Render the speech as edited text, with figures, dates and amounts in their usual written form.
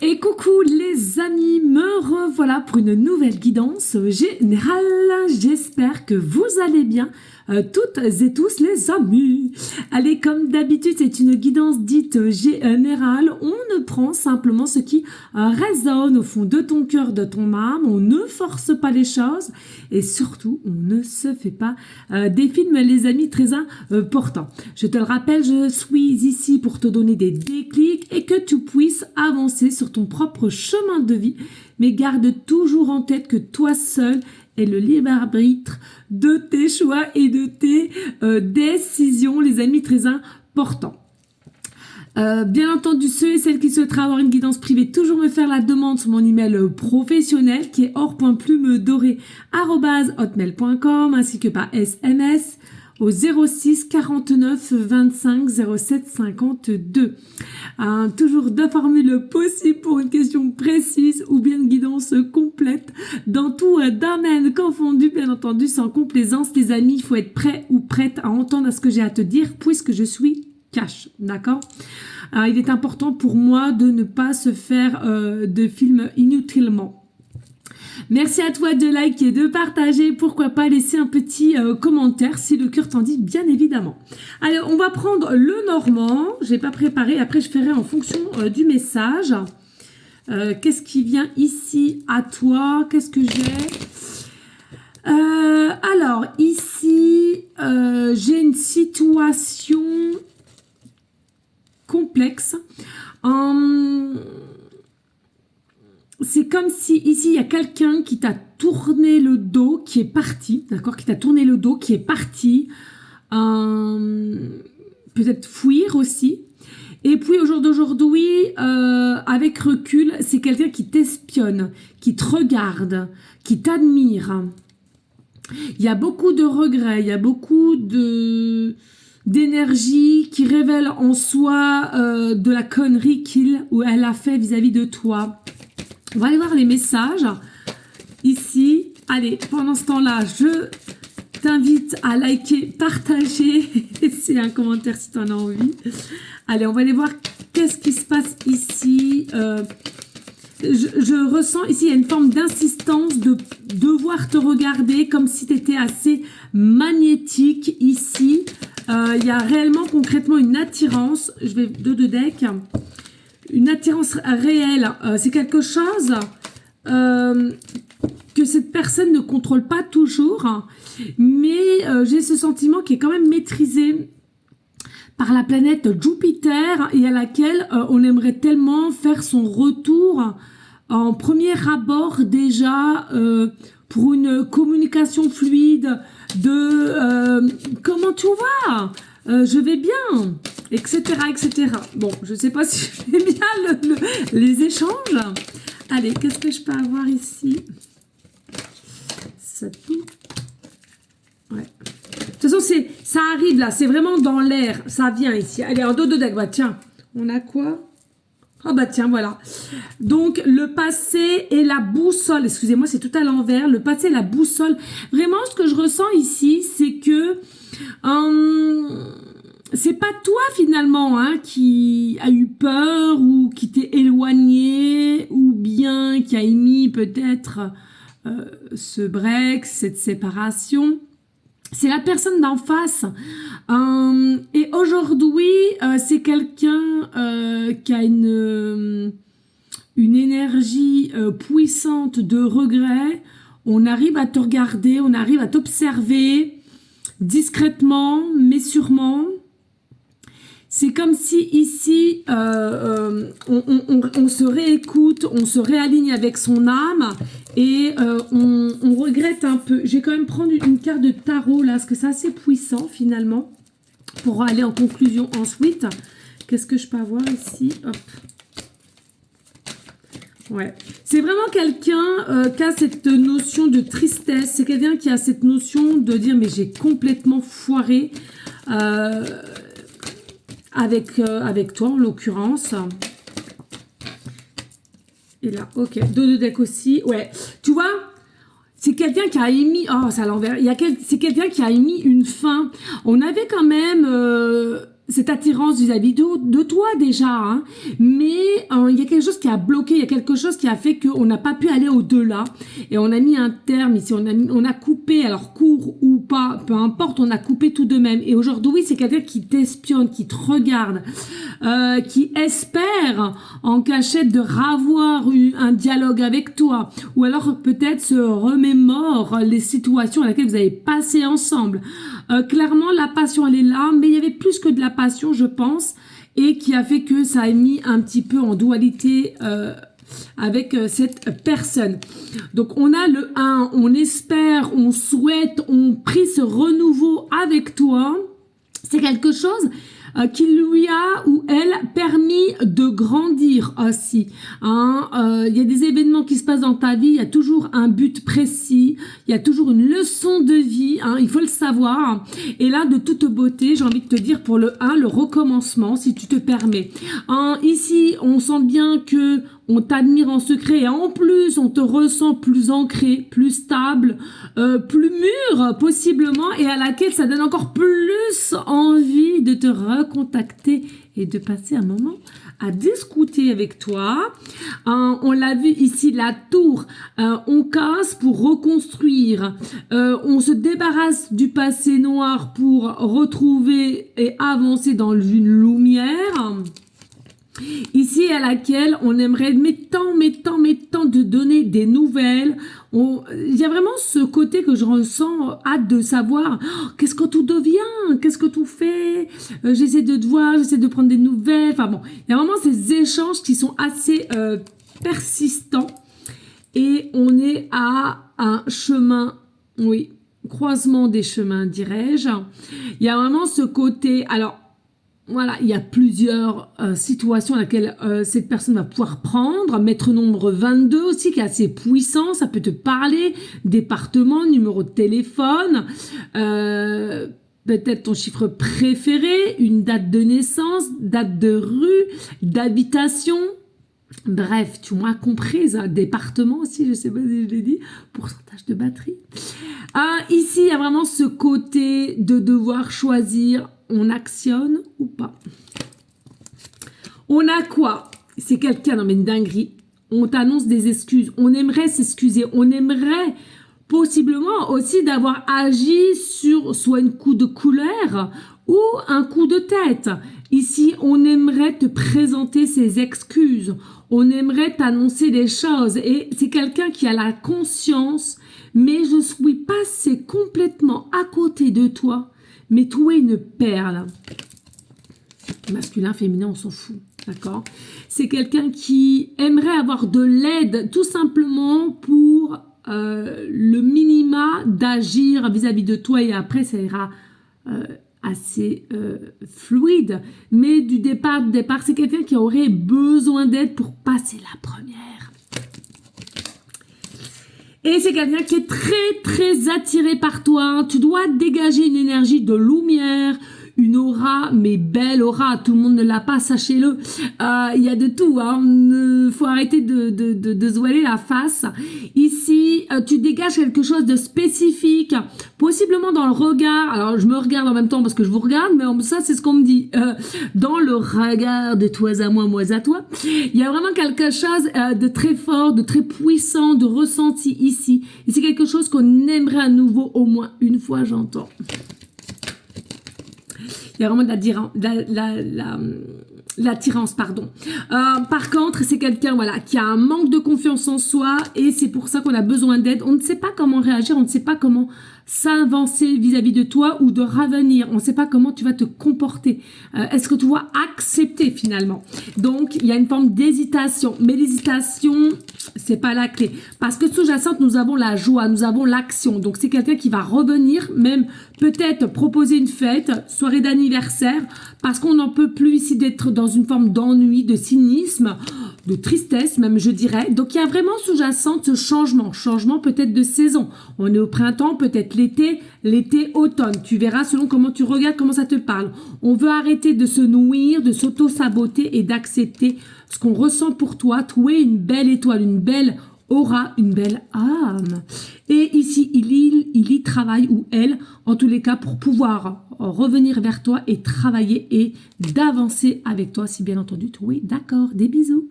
Et coucou les amis, me revoilà pour une nouvelle guidance générale. J'espère que vous allez bien, toutes et tous les amis. Allez, comme d'habitude, c'est une guidance dite générale. On ne prend simplement ce qui résonne au fond de ton cœur, de ton âme. On ne force pas les choses et surtout, on ne se fait pas des films, les amis, très importants. Je te le rappelle, je suis ici pour te donner des déclics et que tu puisses avancer sur ton propre chemin de vie, mais garde toujours en tête que toi seul est le libre arbitre de tes choix et de tes décisions, les amis, très importants. Bien entendu, ceux et celles qui souhaiteraient avoir une guidance privée, toujours me faire la demande sur mon email professionnel qui est or.plume-doré@hotmail.com ainsi que par SMS au 06 49 25 07 52. Toujours deux formules possibles pour une question précise ou bien une guidance complète. Dans tout domaine confondu, bien entendu, sans complaisance, les amis, il faut être prêt ou prête à entendre ce que j'ai à te dire puisque je suis cash, d'accord? Il est important pour moi de ne pas se faire de films inutilement. Merci à toi de liker et de partager. Pourquoi pas laisser un petit commentaire si le cœur t'en dit, bien évidemment. Allez, on va prendre le normand. Je n'ai pas préparé. Après, je ferai en fonction du message. Qu'est-ce qui vient ici à toi? Qu'est-ce que j'ai? Alors, ici, j'ai une situation complexe. C'est comme si ici il y a quelqu'un qui t'a tourné le dos, qui est parti, d'accord, qui t'a tourné le dos, qui est parti, peut-être fuir aussi. Et puis au jour d'aujourd'hui, avec recul, c'est quelqu'un qui t'espionne, qui te regarde, qui t'admire. Il y a beaucoup de regrets, il y a beaucoup d'énergie qui révèle en soi de la connerie qu'il ou elle a fait vis-à-vis de toi. On va aller voir les messages ici. Allez, pendant ce temps-là, je t'invite à liker, partager, laisser un commentaire si tu en as envie. Allez, on va aller voir qu'est-ce qui se passe ici. Je ressens ici, il y a une forme d'insistance de devoir te regarder comme si tu étais assez magnétique ici. Il y a réellement, concrètement, une attirance. Je vais deux decks. Une attirance réelle, c'est quelque chose que cette personne ne contrôle pas toujours, mais j'ai ce sentiment qui est quand même maîtrisé par la planète Jupiter et à laquelle on aimerait tellement faire son retour en premier abord déjà pour une communication fluide de comment tu vas? Je vais bien, etc., etc. Bon, je sais pas si je fais bien les échanges. Allez, qu'est-ce que je peux avoir ici? Ça tout. Ouais. De toute façon, ça arrive là, c'est vraiment dans l'air. Ça vient ici. Allez, en dos de deck. Bah tiens, on a quoi? Ah bah tiens, voilà. Donc, le passé et la boussole. Excusez-moi, c'est tout à l'envers. Le passé et la boussole. Vraiment, ce que je ressens ici, c'est que c'est pas toi finalement qui a eu peur ou qui t'est éloigné ou bien qui a émis peut-être ce break, cette séparation. C'est la personne d'en face. Et aujourd'hui, c'est quelqu'un qui a une énergie puissante de regret. On arrive à te regarder, on arrive à t'observer discrètement, mais sûrement. C'est comme si ici, on se réécoute, on se réaligne avec son âme et on regrette un peu. Je vais quand même prendre une carte de tarot là, parce que c'est assez puissant finalement, pour aller en conclusion ensuite. Qu'est-ce que je peux avoir ici? Hop. Ouais. C'est vraiment quelqu'un qui a cette notion de tristesse. C'est quelqu'un qui a cette notion de dire mais j'ai complètement foiré avec toi en l'occurrence. Et là, ok. Deux de deck aussi. Ouais. Tu vois, c'est quelqu'un qui a émis... Oh, c'est à l'envers. C'est quelqu'un qui a émis une fin. On avait quand même cette attirance vis-à-vis de toi déjà, hein. Mais il y a quelque chose qui a bloqué, il y a quelque chose qui a fait qu'on n'a pas pu aller au-delà et on a mis un terme ici, on a coupé, alors court ou pas, peu importe, on a coupé tout de même. Et aujourd'hui, c'est quelqu'un qui t'espionne, qui te regarde, qui espère en cachette de ravoir un dialogue avec toi, ou alors peut-être se remémore les situations à laquelle vous avez passé ensemble. Clairement, la passion, elle est là, mais il y avait plus que de la passion, je pense, et qui a fait que ça a mis un petit peu en dualité avec cette personne. Donc, on a le 1, on espère, on souhaite, on prie ce renouveau avec toi. C'est quelque chose qui lui a ou elle permis de grandir aussi. Il y a des événements qui se passent dans ta vie, il y a toujours un but précis, il y a toujours une leçon de vie, il faut le savoir. Et là, de toute beauté, j'ai envie de te dire pour le 1, le recommencement, si tu te permets. Ici, on sent bien que on t'admire en secret et en plus, on te ressent plus ancré, plus stable, plus mûr possiblement et à laquelle ça donne encore plus envie de te recontacter et de passer un moment à discuter avec toi. On l'a vu ici, la tour, on casse pour reconstruire, on se débarrasse du passé noir pour retrouver et avancer dans une lumière. Ici, à laquelle on aimerait tant de donner des nouvelles. Il y a vraiment ce côté que je ressens, hâte de savoir qu'est-ce que tout devient, qu'est-ce que tout fait. J'essaie de te voir, j'essaie de prendre des nouvelles. Enfin bon, il y a vraiment ces échanges qui sont assez persistants. Et on est à un chemin, oui, croisement des chemins, dirais-je. Il y a vraiment ce côté, alors, voilà, il y a plusieurs situations dans lesquelles cette personne va pouvoir prendre. Maître nombre 22 aussi, qui est assez puissant. Ça peut te parler. Département, numéro de téléphone. Peut-être ton chiffre préféré. Une date de naissance. Date de rue. D'habitation. Bref, tu m'as comprise. Département aussi, je sais pas si je l'ai dit. Pourcentage de batterie. Ici, il y a vraiment ce côté de devoir choisir. On actionne ou pas. On a quoi? C'est quelqu'un, non mais une dinguerie. On t'annonce des excuses. On aimerait s'excuser. On aimerait possiblement aussi d'avoir agi sur soit une coup de colère ou un coup de tête. Ici, on aimerait te présenter ses excuses. On aimerait t'annoncer des choses. Et c'est quelqu'un qui a la conscience, mais je suis passé complètement à côté de toi. Mais trouver une perle, masculin, féminin, on s'en fout, d'accord? C'est quelqu'un qui aimerait avoir de l'aide tout simplement pour le minima d'agir vis-à-vis de toi et après ça ira assez fluide. Mais du départ, c'est quelqu'un qui aurait besoin d'aide pour passer la première. Et c'est quelqu'un qui est très attiré par toi. Tu dois dégager une énergie de lumière, une aura, mais belle aura. Tout le monde ne l'a pas, sachez-le. Il y a de tout. Faut arrêter de se voiler la face. Ici, tu dégages quelque chose de spécifique, possiblement dans le regard. Alors, je me regarde en même temps parce que je vous regarde, mais ça, c'est ce qu'on me dit. Dans le regard de toi à moi à toi, il y a vraiment quelque chose de très fort, de très puissant, de ressenti ici. Et c'est quelque chose qu'on aimerait à nouveau au moins une fois, j'entends. Il y a vraiment de l'attirance, pardon. Par contre, c'est quelqu'un qui a un manque de confiance en soi et c'est pour ça qu'on a besoin d'aide. On ne sait pas comment réagir, on ne sait pas comment s'avancer vis-à-vis de toi ou de ravenir. On ne sait pas comment tu vas te comporter. Est-ce que tu vas accepter finalement? Donc, il y a une forme d'hésitation. Mais l'hésitation, c'est pas la clé. Parce que sous-jacente, nous avons la joie, nous avons l'action. Donc, c'est quelqu'un qui va revenir, même peut-être proposer une fête, soirée d'anniversaire, parce qu'on n'en peut plus ici d'être dans une forme d'ennui, de cynisme, de tristesse même, je dirais. Donc, il y a vraiment sous-jacente ce changement peut-être de saison. On est au printemps, peut-être l'été, automne. Tu verras selon comment tu regardes, comment ça te parle. On veut arrêter de se nourrir, de s'auto-saboter et d'accepter ce qu'on ressent pour toi. Trouver une belle étoile, une belle aura une belle âme. Et ici, il y travaille, ou elle, en tous les cas, pour pouvoir revenir vers toi et travailler et d'avancer avec toi, si bien entendu, oui, d'accord, des bisous.